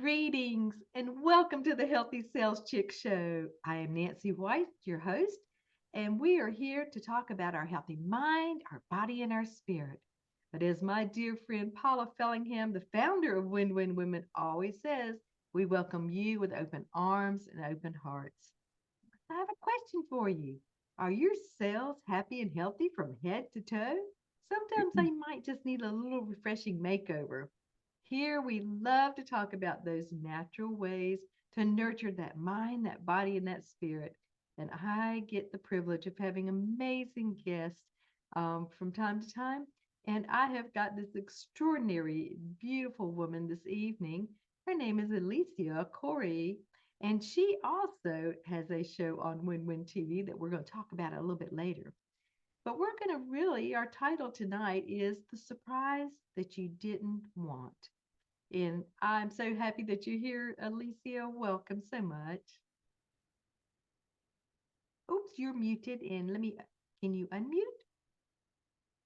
Greetings and welcome to the Healthy Sales Chick Show. I am Nancy White, your host, and we are here to talk about our healthy mind, our body, and our spirit. But as my dear friend Paula Fellingham, the founder of Win Win Women, always says, we welcome you with open arms and open hearts. I have a question for you. Are your cells happy and healthy from head to toe? Sometimes they might just need a little refreshing makeover. Here we love to talk about those natural ways to nurture that mind, that body, and that spirit. And I get the privilege of having amazing guests from time to time. And I have got this extraordinary, beautiful woman this evening. Her name is Alicia Couri. And she also has a show on Win Win TV that we're going to talk about a little bit later. But we're going to really, our title tonight is The Surprise That You Didn't Want. And I'm so happy that you're here, Alicia. Welcome so much. Oops, you're muted. And can you unmute?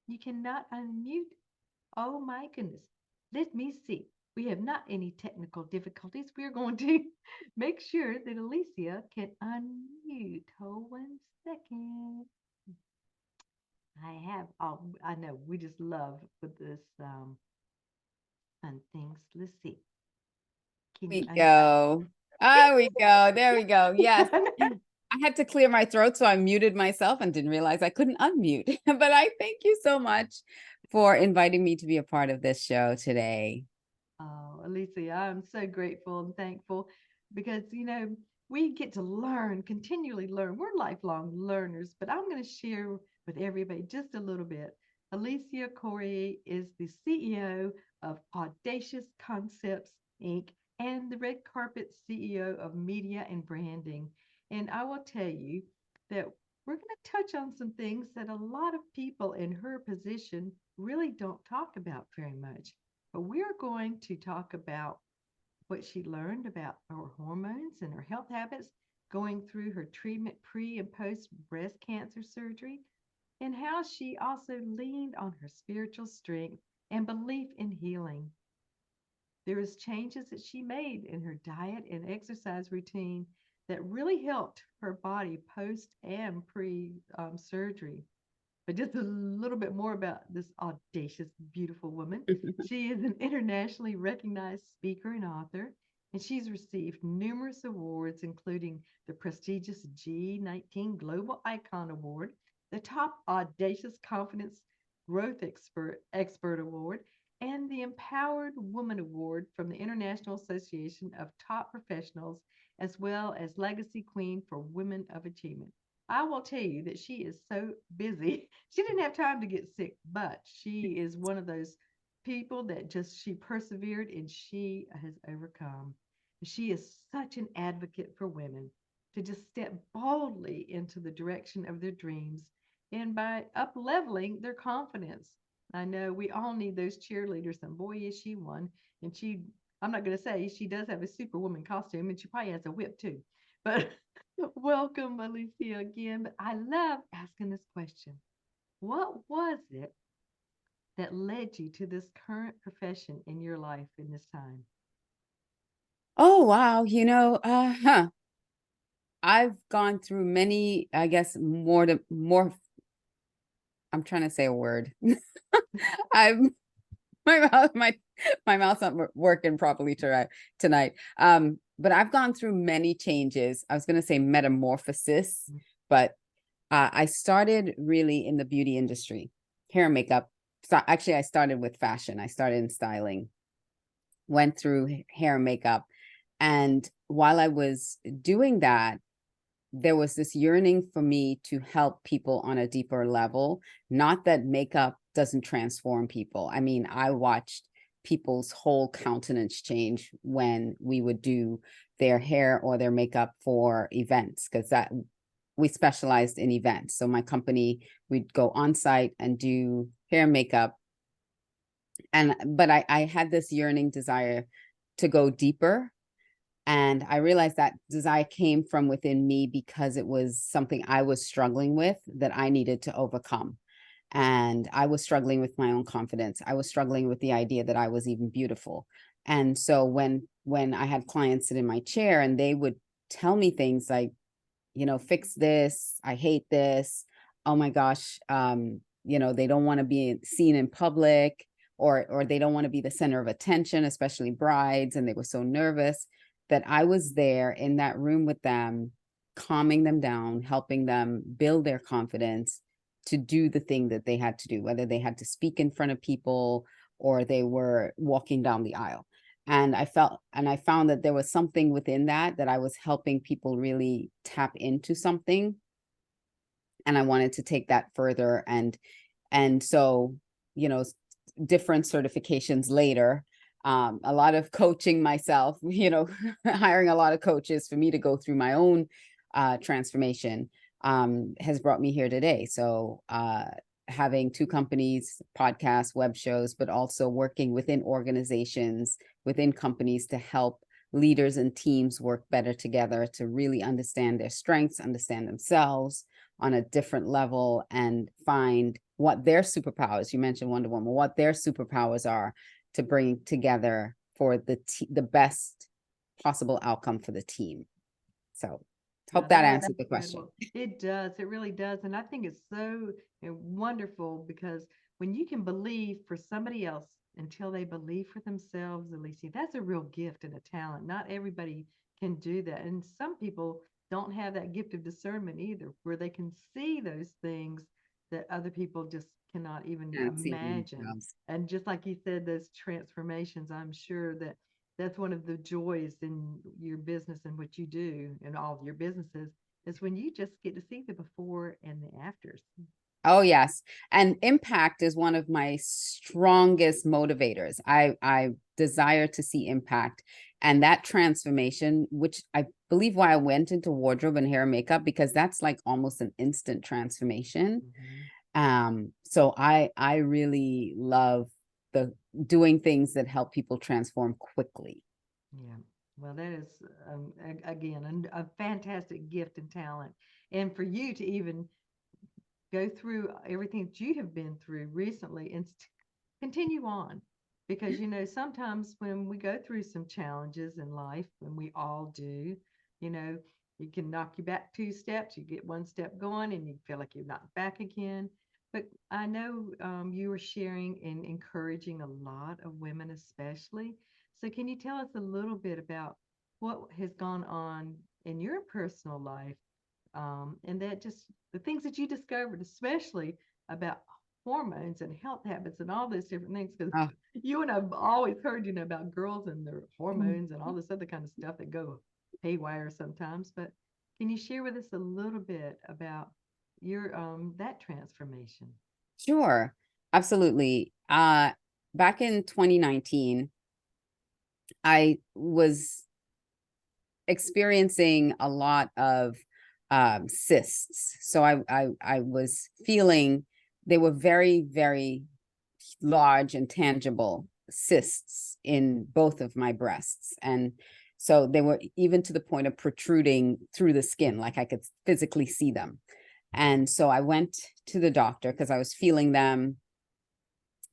You cannot unmute. Oh my goodness. Let me see. We have not any technical difficulties. We're going to make sure that Alicia can unmute. Hold 1 second. I know we just love with this fun things. Let's see. Can you We unmute? go. Oh, we go. There we go. Yes. I had to clear my throat, so I muted myself and didn't realize I couldn't unmute. But I thank you so much for inviting me to be a part of this show today. Oh, Alicia, I'm so grateful and thankful because, we get to learn, continually learn. We're lifelong learners, but I'm going to share with everybody just a little bit. Alicia Couri is the CEO of Audacious Concepts, Inc., and the Red Carpet CEO of Media and Branding. And I will tell you that we're going to touch on some things that a lot of people in her position really don't talk about very much. But we're going to talk about what she learned about her hormones and her health habits going through her treatment pre and post breast cancer surgery, and how she also leaned on her spiritual strength and belief in healing. There is changes that she made in her diet and exercise routine that really helped her body post and pre surgery. But just a little bit more about this audacious, beautiful woman. She is an internationally recognized speaker and author, and she's received numerous awards, including the prestigious G19 Global Icon Award, the Top Audacious Confidence Expert Award, and the Empowered Woman Award from the International Association of Top Professionals, as well as Legacy Queen for Women of Achievement. I will tell you that she is so busy. She didn't have time to get sick, but she is one of those people that just she persevered and she has overcome. She is such an advocate for women to just step boldly into the direction of their dreams and by up leveling their confidence. I know we all need those cheerleaders, and boy, is she one. And I'm not going to say she does have a superwoman costume, and she probably has a whip too. But welcome, Alicia, again. But I love asking this question. What was it that led you to this current profession in your life in this time? Oh, wow. I've gone through many, I guess, more. I'm trying to say a word. I've my mouth's not working properly tonight. But I've gone through many changes. I was going to say metamorphosis, but I started really in the beauty industry, hair and makeup. So actually, I started with fashion. I started in styling, went through hair and makeup. And while I was doing that, there was this yearning for me to help people on a deeper level. Not that makeup doesn't transform people. I mean, I watched people's whole countenance change when we would do their hair or their makeup for events, because that we specialized in events. So my company, we'd go on site and do hair and makeup. But I had this yearning desire to go deeper. And I realized that desire came from within me because it was something I was struggling with that I needed to overcome. And I was struggling with my own confidence. I was struggling with the idea that I was even beautiful. And so when when I had clients sit in my chair and they would tell me things like, fix this, I hate this, oh my gosh, they don't want to be seen in public, or they don't want to be the center of attention, especially brides, and they were so nervous, that I was there in that room with them, calming them down, helping them build their confidence to do the thing that they had to do, whether they had to speak in front of people or they were walking down the aisle. And I found that there was something within that I was helping people really tap into something. And I wanted to take that further. And so, different certifications later, a lot of coaching myself, hiring a lot of coaches for me to go through my own transformation has brought me here today. So having 2 companies, podcasts, web shows, but also working within organizations, within companies to help leaders and teams work better together to really understand their strengths, understand themselves on a different level, and find what their superpowers, you mentioned Wonder Woman, what their superpowers are to bring together for the best possible outcome for the team. So Now hope that that's answered the question. incredible. It does. It really does. And I think it's so wonderful because when you can believe for somebody else until they believe for themselves, Alicia, that's a real gift and a talent. Not everybody can do that. And some people don't have that gift of discernment either, where they can see those things that other people just cannot even Can't see imagine. themselves. And just like you said, those transformations, I'm sure that that's one of the joys in your business and what you do in all of your businesses is when you just get to see the before and the afters. Oh yes. And impact is one of my strongest motivators. I desire to see impact, and that transformation, which I believe why I went into wardrobe and hair and makeup, because that's like almost an instant transformation. So I really love the doing things that help people transform quickly. Yeah. Well, that is, again, a fantastic gift and talent. And for you to even go through everything that you have been through recently and continue on. Because, sometimes when we go through some challenges in life, and we all do, you know, you can knock you back 2 steps, you get 1 step going, and you feel like you're knocked back again. But I know you were sharing and encouraging a lot of women, especially. So, can you tell us a little bit about what has gone on in your personal life and that just the things that you discovered, especially about hormones and health habits and all those different things, because Oh, you and I've always heard, about girls and their hormones and all this other kind of stuff that go haywire sometimes. But can you share with us a little bit about your that transformation? sure. Absolutely. Back in 2019, I was experiencing a lot of cysts. So I was feeling they were very, very large and tangible cysts in both of my breasts. And so they were even to the point of protruding through the skin, like I could physically see them. And so I went to the doctor because I was feeling them.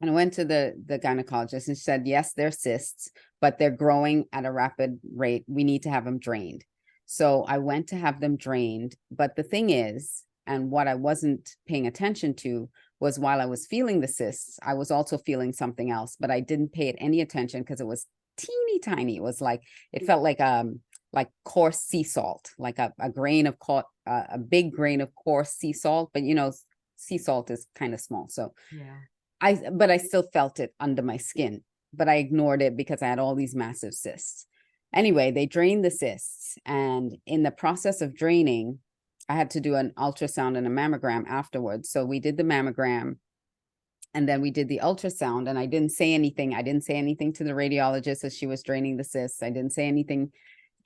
And I went to the gynecologist and she said, yes, they're cysts, but they're growing at a rapid rate. We need to have them drained. So I went to have them drained. But the thing is, and what I wasn't paying attention to was while I was feeling the cysts, I was also feeling something else, but I didn't pay it any attention because it was teeny tiny. It was like, it felt like coarse sea salt, like a grain of a big grain of coarse sea salt, but sea salt is kind of small. So Yeah. but I still felt it under my skin, but I ignored it because I had all these massive cysts. Anyway, they drained the cysts, and in the process of draining, I had to do an ultrasound and a mammogram afterwards. So we did the mammogram and then we did the ultrasound, and I didn't say anything. I didn't say anything to the radiologist as she was draining the cysts. I didn't say anything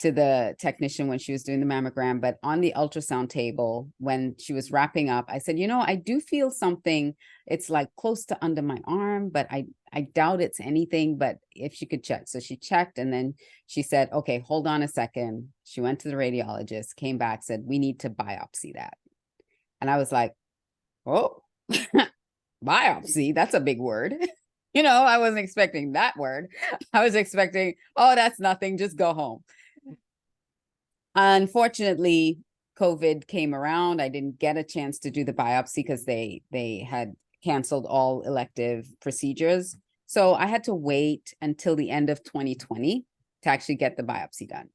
to the technician when she was doing the mammogram, but on the ultrasound table, when she was wrapping up, I said, I do feel something. It's like close to under my arm, but I doubt it's anything, but if she could check. So she checked, and then she said, okay, hold on a second. She went to the radiologist, came back, said, we need to biopsy that. And I was like, oh, biopsy, that's a big word. I wasn't expecting that word. I was expecting, oh, that's nothing, just go home. Unfortunately, COVID came around. I didn't get a chance to do the biopsy because they had canceled all elective procedures. So I had to wait until the end of 2020 to actually get the biopsy done.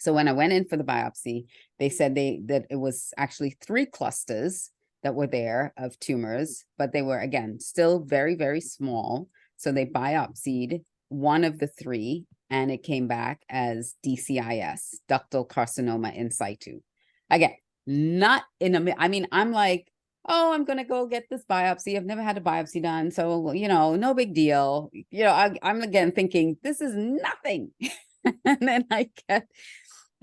So when I went in for the biopsy, they said that it was actually 3 clusters that were there of tumors, but they were, again, still very, very small. So they biopsied one of the 3, and it came back as DCIS, ductal carcinoma in situ. Again, not in a, I mean, I'm like, oh, I'm going to go get this biopsy. I've never had a biopsy done. So, no big deal. I'm again thinking, this is nothing.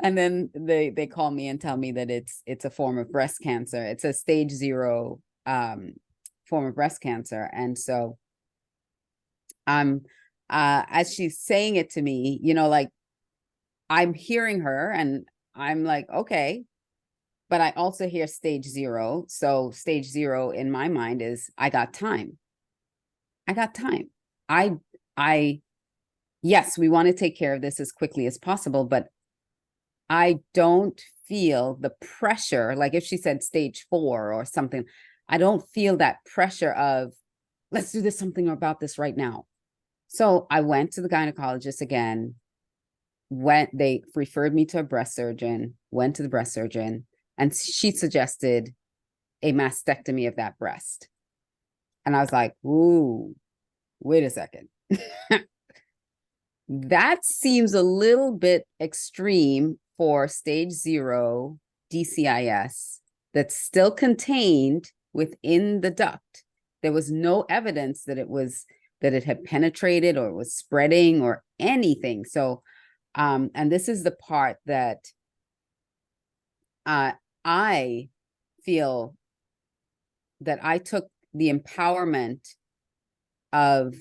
And then they call me and tell me that it's a form of breast cancer. It's a stage 0 form of breast cancer. And so as she's saying it to me, like, I'm hearing her and I'm like, okay, but I also hear stage 0. So stage 0 in my mind is I got time. Yes, we want to take care of this as quickly as possible, but I don't feel the pressure. Like if she said stage 4 or something, I don't feel that pressure of, let's do something about this right now. So I went to the gynecologist again. They referred me to a breast surgeon, went to the breast surgeon, and she suggested a mastectomy of that breast. And I was like, ooh, wait a second. That seems a little bit extreme for stage 0 DCIS that's still contained within the duct. There was no evidence that it had penetrated or it was spreading or anything. So, and this is the part that I feel that I took the empowerment of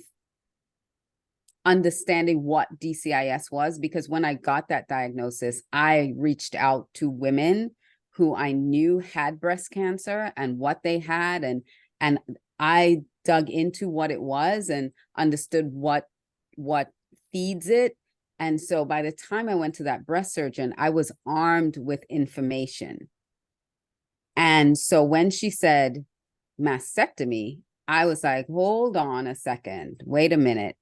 understanding what DCIS was, because when I got that diagnosis, I reached out to women who I knew had breast cancer and what they had, and I dug into what it was and understood what feeds it. And so by the time I went to that breast surgeon, I was armed with information. And so when she said mastectomy, I was like, hold on a second, wait a minute.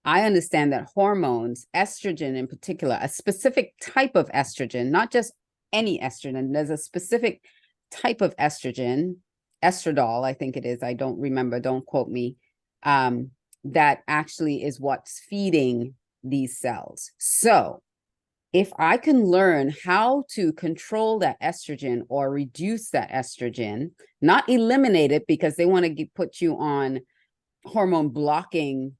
I understand that hormones, estrogen in particular, a specific type of estrogen, not just any estrogen, there's a specific type of estrogen, estradiol, I think it is, I don't remember, don't quote me, that actually is what's feeding these cells. So if I can learn how to control that estrogen or reduce that estrogen, not eliminate it because they want to put you on hormone blocking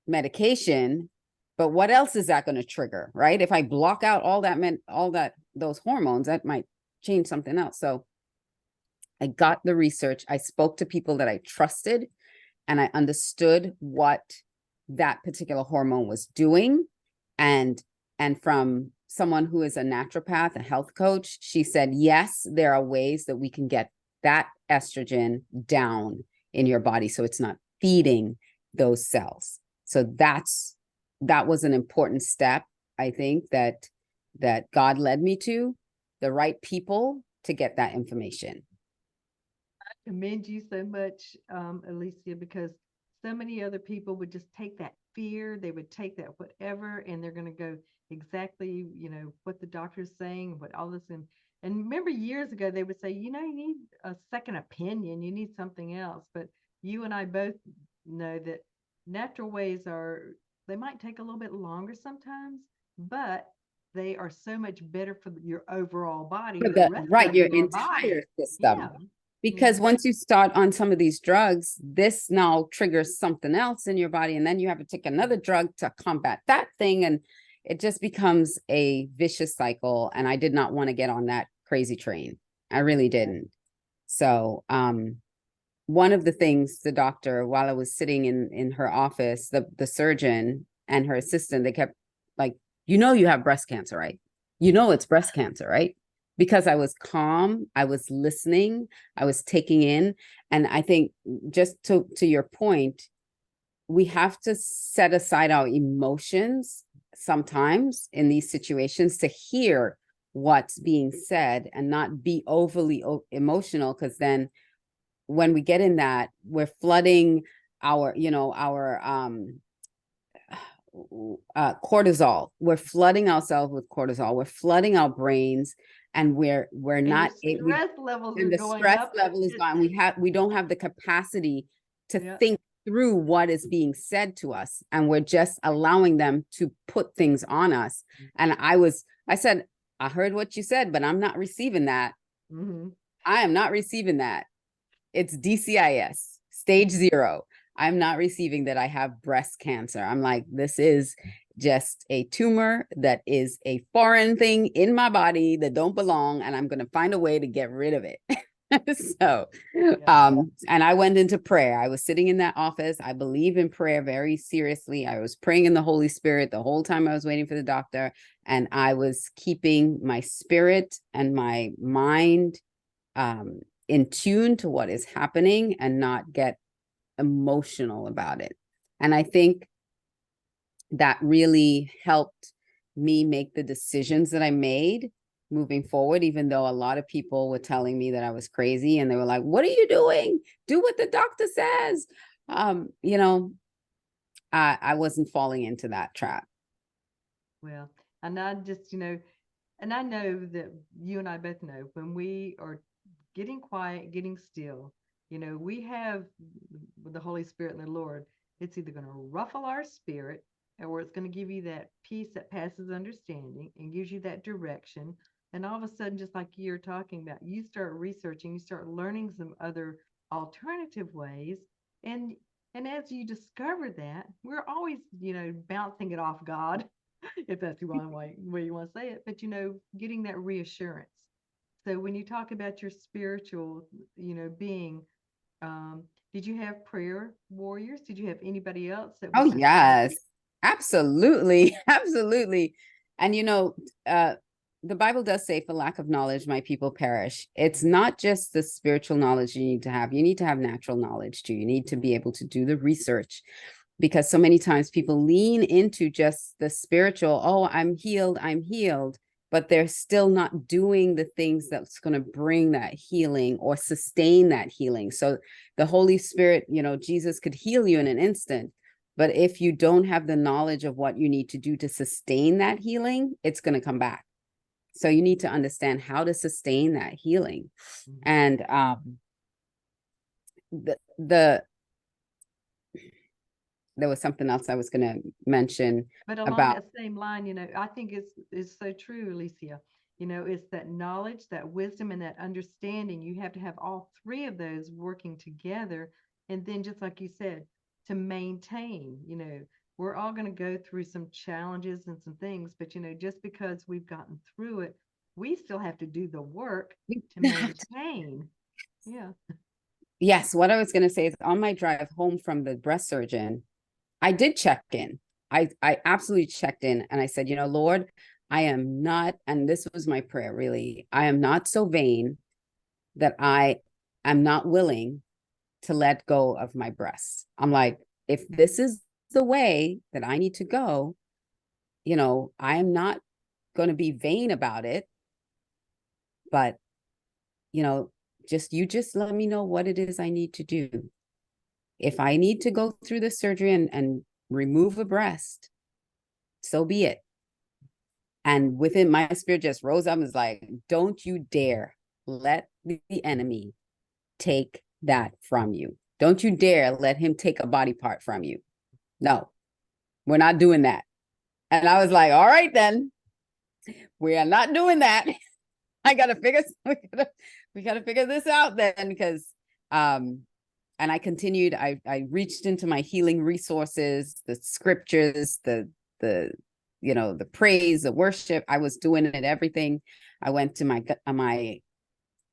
medication, but what else is that going to trigger, right? If I block out those hormones, that might change something else. So I got the research, I spoke to people that I trusted, and I understood what that particular hormone was doing. And from someone who is a naturopath, a health coach, she said, yes, there are ways that we can get that estrogen down in your body so it's not feeding those cells. So that was an important step, I think, that God led me to the right people to get that information. I commend you so much, Alicia, because so many other people would just take that fear, they would take that whatever, and they're going to go exactly, what the doctor's saying, what all this. And remember years ago, they would say, you need a second opinion, you need something else. But you and I both know that natural ways they might take a little bit longer sometimes, but they are so much better for your overall body, Right, your your entire body. system. Yeah. Because once you start on some of these drugs, this now triggers something else in your body, and then you have to take another drug to combat that thing, and it just becomes a vicious cycle. And I did not want to get on that crazy train. I really didn't. So one of the things the doctor, while I was sitting in her office, the surgeon and her assistant, they kept like, you have breast cancer, right? It's breast cancer, right? Because I was calm, I was listening, I was taking in. And I think just to your point, we have to set aside our emotions sometimes in these situations to hear what's being said and not be overly emotional, because then when we get in that, we're flooding our, cortisol. We're flooding ourselves with cortisol. We're flooding our brains, and we're And your not stress levels are and the going stress up. level is gone. We don't have the capacity to Yeah. think through what is being said to us, and we're just allowing them to put things on us. And I said, I heard what you said, but I'm not receiving that. Mm-hmm. I am not receiving that. It's DCIS, stage 0. I'm not receiving that I have breast cancer. I'm like, this is just a tumor that is a foreign thing in my body that don't belong, and I'm going to find a way to get rid of it. So, Yeah. and I went into prayer. I was sitting in that office. I believe in prayer very seriously. I was praying in the Holy Spirit the whole time I was waiting for the doctor, and I was keeping my spirit and my mind in tune to what is happening and not get emotional about it. And I think that really helped me make the decisions that I made moving forward, even though a lot of people were telling me that I was crazy, and they were like, what are you doing? Do what the doctor says. You know, I wasn't falling into that trap. Well, and I just, and I know that you and I both know when we are getting quiet, getting still, we have the Holy Spirit and the Lord. It's either going to ruffle our spirit, or it's going to give you that peace that passes understanding and gives you that direction. And all of a sudden, just like you're talking about, you start researching, you start learning some other alternative ways. And and as you discover that, we're always, bouncing it off God, if that's the one way you want to say it, but getting that reassurance. So when you talk about your spiritual, being, um, did you have prayer warriors? Did you have anybody else that Oh, would support yes, you? absolutely. Absolutely. And the Bible does say, for lack of knowledge, my people perish. It's not just the spiritual knowledge you need to have. You need to have natural knowledge too. You need to be able to do the research, because so many times people lean into just the spiritual. Oh, I'm healed, but they're still not doing the things that's going to bring that healing or sustain that healing. So the Holy Spirit, Jesus could heal you in an instant, but if you don't have the knowledge of what you need to do to sustain that healing, it's going to come back. So you need to understand how to sustain that healing. Mhm. And the there was something else I was going to mention But along about. that same line, I think it's so true, Alicia. It's that knowledge, that wisdom, and that understanding. You have to have all three of those working together. And then, just like you said, to maintain, we're all going to go through some challenges and some things, but, just because we've gotten through it, we still have to do the work to maintain. Yeah. Yes, what I was going to say is, on my drive home from the breast surgeon, I did check in. I absolutely checked in, and I said, Lord, I am not, and this was my prayer really, I am not so vain that I am not willing to let go of my breasts. I'm like, if this is the way that I need to go, I am not going to be vain about it, but you know, just let me know what it is I need to do. If I need to go through the surgery and remove a breast, so be it. And within, my spirit just rose up and was like, don't you dare let the enemy take that from you. Don't you dare let him take a body part from you. No, we're not doing that. And I was like, all right, then we are not doing that. I gotta figure we gotta figure this out then, because and I continued, I reached into my healing resources, the scriptures, the the praise, the worship. I was doing it, everything. I went to my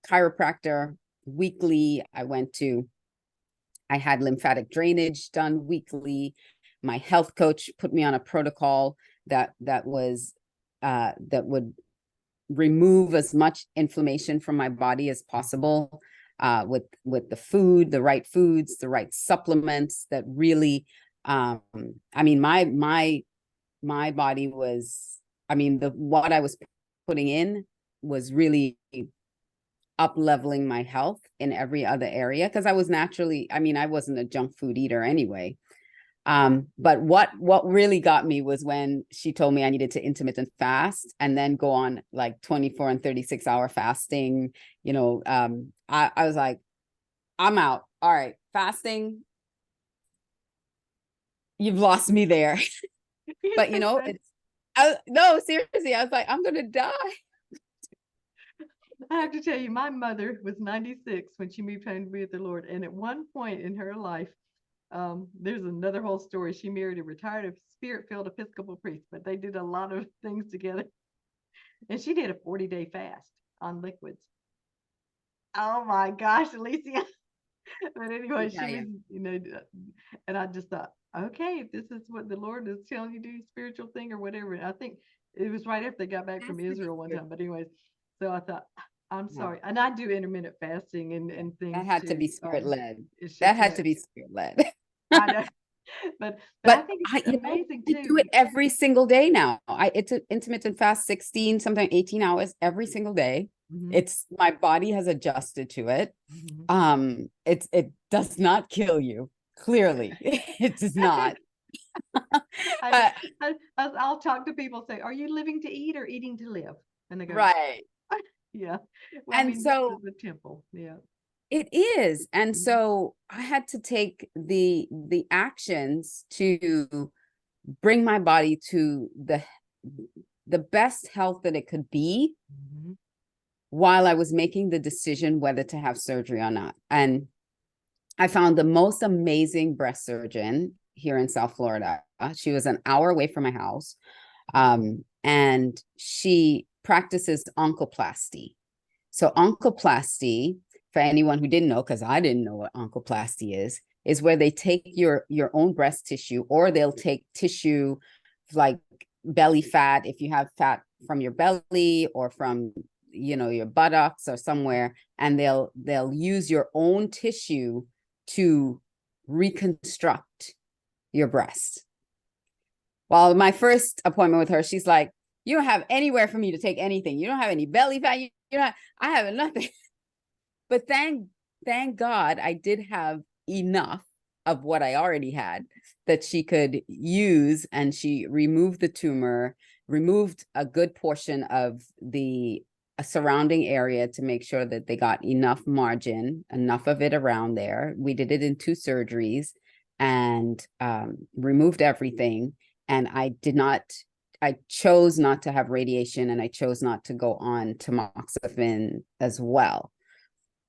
chiropractor weekly. I had lymphatic drainage done weekly. My health coach put me on a protocol that would remove as much inflammation from my body as possible, with the food, the right foods, the right supplements that really Um, I mean, my body was, I mean, what I was putting in was really up leveling my health in every other area, because I was naturally, I mean, I wasn't a junk food eater anyway. But what really got me was when she told me I needed to intermittent fast and then go on like 24 and 36-hour fasting. I was like, I'm out. All right, fasting, you've lost me there. But no, seriously, I was like, I'm gonna die. I have to tell you, my mother was 96 when she moved home to be with the Lord. And at one point in her life, there's another whole story. She married a retired spirit-filled Episcopal priest, but they did a lot of things together. And she did a 40-day fast on liquids. Oh my gosh, Alicia. But anyway, she Yeah, was, yeah. and I just thought, okay, if this is what the Lord is telling you to do, spiritual thing or whatever. And I think it was right after they got back from Has to be Israel one spirit. time. But anyways, so I thought, I'm Yeah. sorry. And I do intermittent fasting and That things had to too. be spirit led. It's That just had that to be spirit led. I know, but I But think I, it's amazing I do too. it every single day now. It's an intermittent fast, 16, sometimes 18 hours every single day. Hmm. It's my body has adjusted to it. Hmm. It does not kill you. Clearly, it does not. I, Uh, I'll talk to people say, "Are you living to eat or eating to live?" And they go, right. "Yeah." Well, I And mean, this is so a temple. Yeah. it is. And Mhm. so I had to take the actions to bring my body to the best health that it could be Mhm. while I was making the decision whether to have surgery or not. And I found the most amazing breast surgeon here in South Florida. She was an hour away from my house. And she practices oncoplasty. So oncoplasty, for anyone who didn't know, because I didn't know what oncoplasty is where they take your own breast tissue, or they'll take tissue like belly fat, if you have fat from your belly or from your buttocks or somewhere, and they'll use your own tissue to reconstruct your breast. Well, my first appointment with her, she's like, you don't have anywhere for me to take anything. You don't have any belly fat. I have nothing. But thank God I did have enough of what I already had that she could use. And she removed the tumor, removed a good portion of the surrounding area to make sure that they got enough margin, enough of it around there. We did it in 2 surgeries and removed everything. And I chose not to have radiation, and I chose not to go on tamoxifen as well.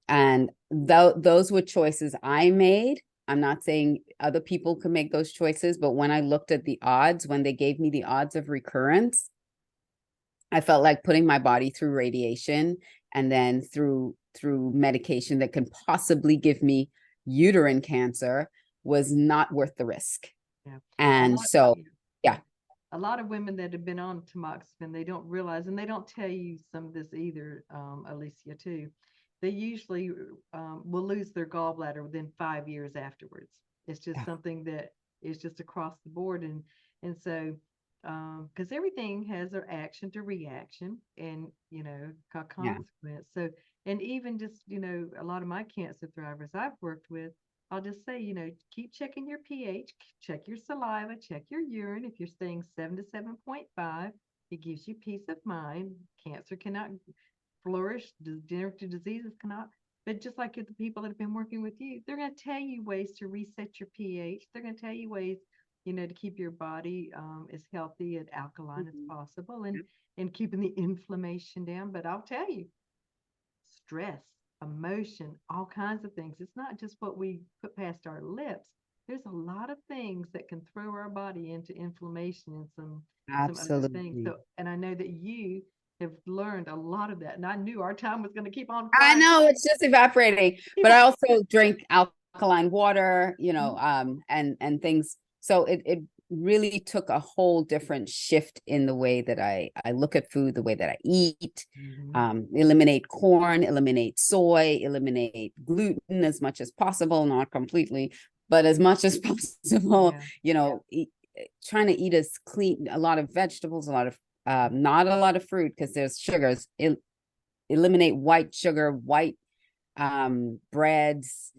And those were choices I made. I'm not saying other people could make those choices, but when I looked at the odds, when they gave me the odds of recurrence, I felt like putting my body through radiation and then through medication that can possibly give me uterine cancer was not worth the risk. Yeah. A And lot. so, Yeah. yeah, A lot of women that have been on tamoxifen, they don't realize, and they don't tell you some of this either, Alicia, too. They usually will lose their gallbladder within 5 years afterwards. It's just yeah, something that is just across the board, and so because everything has an action to reaction, and a yeah, consequence. So, and even just a lot of my cancer thrivers I've worked with, I'll just say, keep checking your pH, check your saliva, check your urine. If you're staying 7 to 7.5, it gives you peace of mind. Cancer cannot flourish, degenerative diseases cannot. But just like the people that have been working with you, they're going to tell you ways to reset your pH. They're going to tell you ways, to keep your body as healthy and alkaline as mhm, possible, and keeping the inflammation down. But I'll tell you, stress, emotion, all kinds of things. It's not just what we put past our lips. There's a lot of things that can throw our body into inflammation and some other things. absolutely. So, and I know that you have learned a lot of that. And I knew our time was going to keep on I flying. know it's just evaporating, Keep but on. I also drink alkaline water, Mhm. and things. So it really took a whole different shift in the way that I look at food, the way that I eat, Mhm. eliminate corn, eliminate soy, eliminate gluten as much as possible, not completely. but as much as possible, Yeah. trying to eat as clean, a lot of vegetables, a lot of not a lot of fruit because there's sugars. Eliminate white sugar, white breads,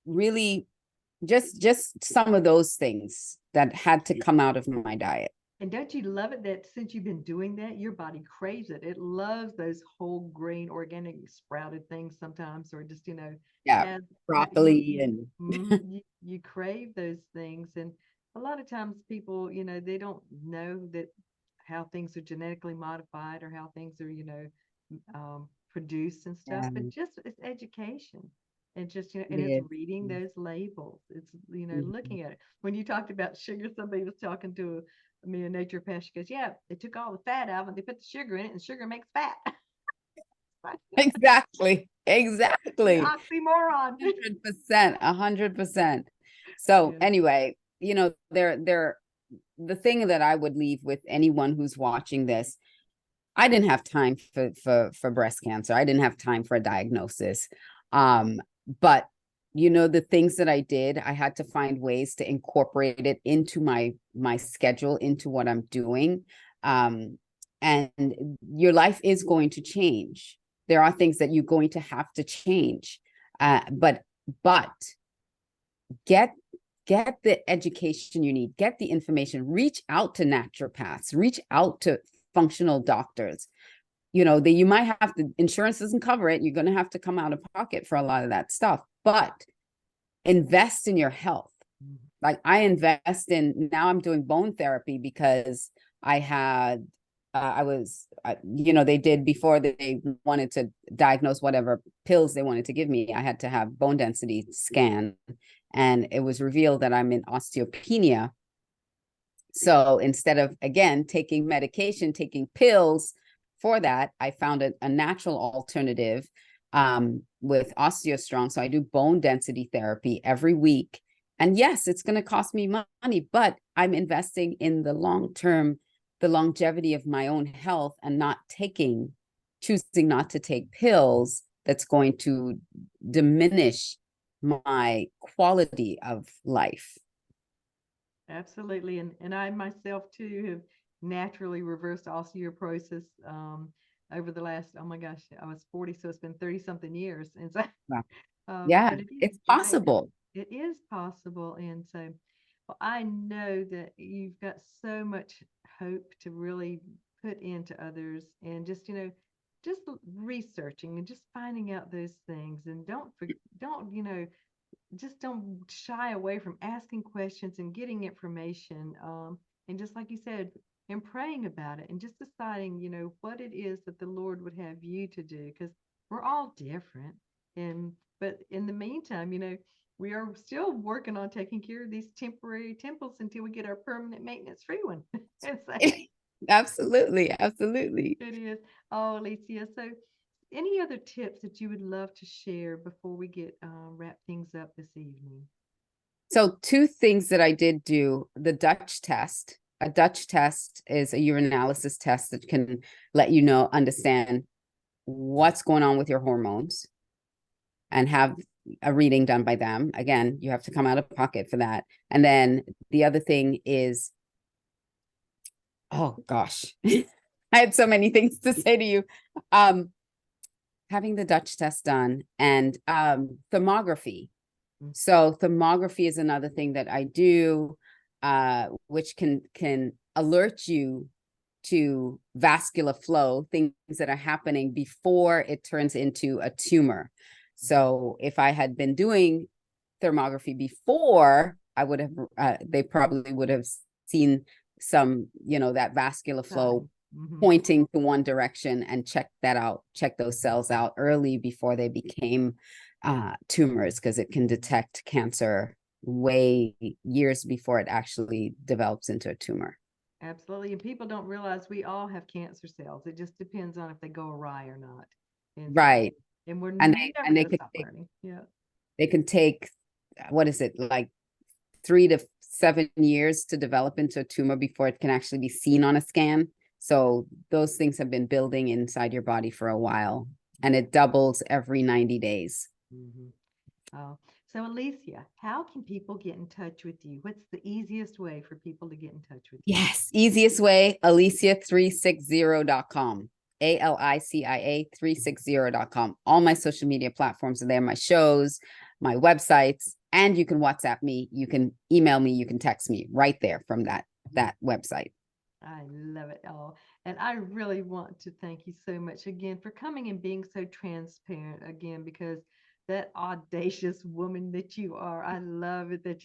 really just some of those things that had to come out of my diet. And don't you love it that since you've been doing that, your body craves it? It loves those whole grain, organic, sprouted things sometimes, or just Yeah, have broccoli and you crave those things, and a lot of times people, they don't know that how things are genetically modified or how things are, produced and stuff. yeah, But just it's education, and just it and it's is. reading those labels. It's Mhm. looking at it. When you talked about sugar, somebody was talking to me a naturopath. She goes, "Yeah, they took all the fat out and they put the sugar in it, and sugar makes fat." Exactly. The Exactly. oxymoron. 100%. 100%. So Yeah. anyway, the thing that I would leave with anyone who's watching this, I didn't have time for breast cancer. I didn't have time for a diagnosis. But the things that I did, I had to find ways to incorporate it into my schedule, into what I'm doing. And your life is going to change. There are things that you're going to have to change. But get get the education you need, get the information, reach out to naturopaths, reach out to functional doctors. You might have to, insurance doesn't cover it, you're going to have to come out of pocket for a lot of that stuff, but invest in your health. Like I invest in, now I'm doing bone therapy because I had I was they did, before they wanted to diagnose whatever pills they wanted to give me, I had to have bone density scan, and it was revealed that I'm in osteopenia. So instead of, again, taking medication, taking pills for that, I found a natural alternative with OsteoStrong. So I do bone density therapy every week. And yes, it's going to cost me money, but I'm investing in the long term, the longevity of my own health, and choosing not to take pills that's going to diminish my quality of life. Absolutely. And I myself too have naturally reversed osteoporosis over the last, oh my gosh, I was 40, so it's been 30 something years. And so, Wow. Yeah, but it is, it's possible. it is possible. And so, well, I know that you've got so much hope to really put into others, and just researching and just finding out those things, and don't, just don't shy away from asking questions and getting information. And just like you said, and praying about it and just deciding, what it is that the Lord would have you to do, because we're all different. And but in the meantime, we are still working on taking care of these temporary temples until we get our permanent maintenance free one. And so Absolutely, absolutely. it is. Oh, Alicia. So any other tips that you would love to share before we get wrap things up this evening? So two things that I did do: the Dutch test. A Dutch test is a urinalysis test that can let you understand what's going on with your hormones, and have a reading done by them. Again, you have to come out of pocket for that. And then the other thing is, oh gosh, I had so many things to say to you. Having the Dutch test done, and thermography. Mm. So thermography is another thing that I do, which can alert you to vascular flow, things that are happening before it turns into a tumor. So if I had been doing thermography before, I would have, they probably would have seen some, that vascular flow Sign. Hmm. pointing to one direction, and check those cells out early before they became tumors, because it can detect cancer way years before it actually develops into a tumor. Absolutely. And people don't realize we all have cancer cells. It just depends on if they go awry or not. And so, Right. and we're And they never and going to stop learning. Yeah. they can take, what is it, like 3 to 7 years to develop into a tumor before it can actually be seen on a scan. So those things have been building inside your body for a while, and it doubles every 90 days. Hmm. Oh, So, Alicia, how can people get in touch with you? What's the easiest way for people to get in touch with you? Yes, easiest way, Alicia360.com. ALICIA360.com. All my social media platforms are there, my shows, my websites, and you can WhatsApp me, you can email me, you can text me right there from that website. I love it all. And I really want to thank you so much again for coming and being so transparent again, because that audacious woman that you are, I love it that,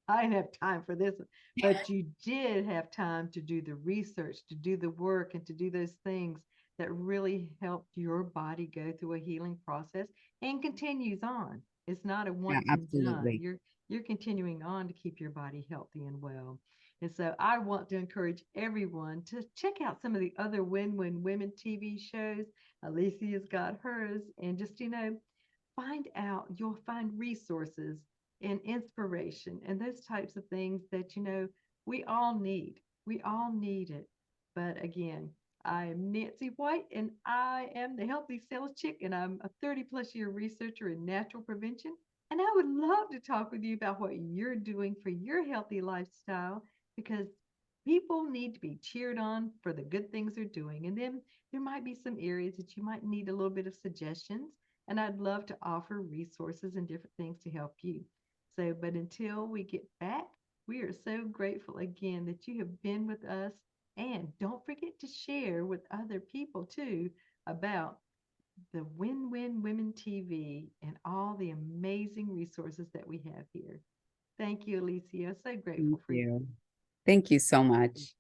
I didn't have time for this, but you did have time to do the research, to do the work, and to do those things that really helped your body go through a healing process and continues on. It's not a Yeah, once and done. absolutely. You're continuing on to keep your body healthy and well. And so I want to encourage everyone to check out some of the other Win Win Women TV shows. Alicia's got hers. And just, find out, you'll find resources and inspiration and those types of things that, we all need. We all need it. But again, I am Nancy White and I am the Healthy Sales Chick, and I'm a 30-plus-year researcher in natural prevention. And I would love to talk with you about what you're doing for your healthy lifestyle, because people need to be cheered on for the good things they're doing. And then there might be some areas that you might need a little bit of suggestions. And I'd love to offer resources and different things to help you. So, but until we get back, we are so grateful again that you have been with us. And don't forget to share with other people too about the Win Win Women TV and all the amazing resources that we have here. Thank you, Alicia. So Thank grateful for you. you. Thank you so much.